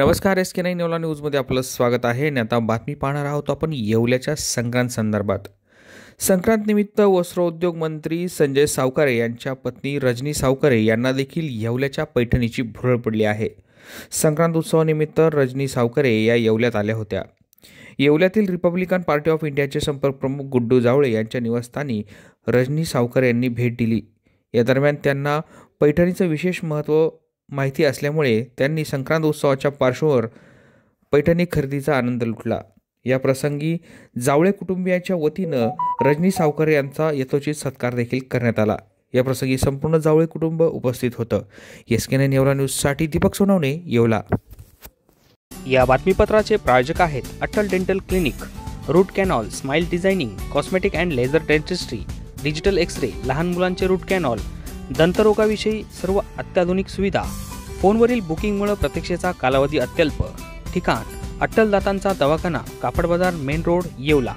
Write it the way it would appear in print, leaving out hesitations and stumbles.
नमस्कार, SK9 येवला न्यूजमध्ये आपलं स्वागत आहे आणि आता बातमी पाहणार आहोत आपण येवल्याच्या संक्रांत संदर्भात। संक्रांत निमित्त वस्त्रोद्योग मंत्री संजय सावकारे यांच्या पत्नी रजनी सावकारे यांना देखील येवल्याच्या पैठणीची भुरळ पडली आहे। संक्रांत उत्सवानिमित्त रजनी सावकारे या येवल्यात आल्या होत्या। येवल्यातील रिपब्लिकन पार्टी ऑफ इंडियाचे संपर्क प्रमुख गुड्डू जावळे यांच्या निवासस्थानी रजनी सावकारे यांनी भेट दिली। या दरम्यान त्यांना पैठणीचं विशेष महत्त्व माहिती असल्यामुळे त्यांनी संक्रांत उत्सवाच्या पार्श्वभूमीवर पैठणी खरेदीचा आनंद लुटला। या प्रसंगी जावळे कुटुंबियांच्या वतीनं रजनी सावकारे यांचा यथोचित सत्कार देखील करण्यात आला। या प्रसंगी संपूर्ण जावळे कुटुंब उपस्थित होतं। SK9 येवला न्यूजसाठी दीपक सोनवणे, येवला। या बातमीपत्राचे प्रायोजक आहेत Atal dental clinic, root canal, smile designing, cosmetic and laser dentistry, digital x ray, लहान मुलांचे रूट कॅनॉल, दंतरोगाविषयी सर्व अत्याधुनिक सुविधा। फोनवरील बुकिंगमुळे प्रतीक्षेचा कालावधी अत्यल्प। ठिकाण अट्टल दातांचा दवाखाना, कापड बाजार, मेन रोड, येवला।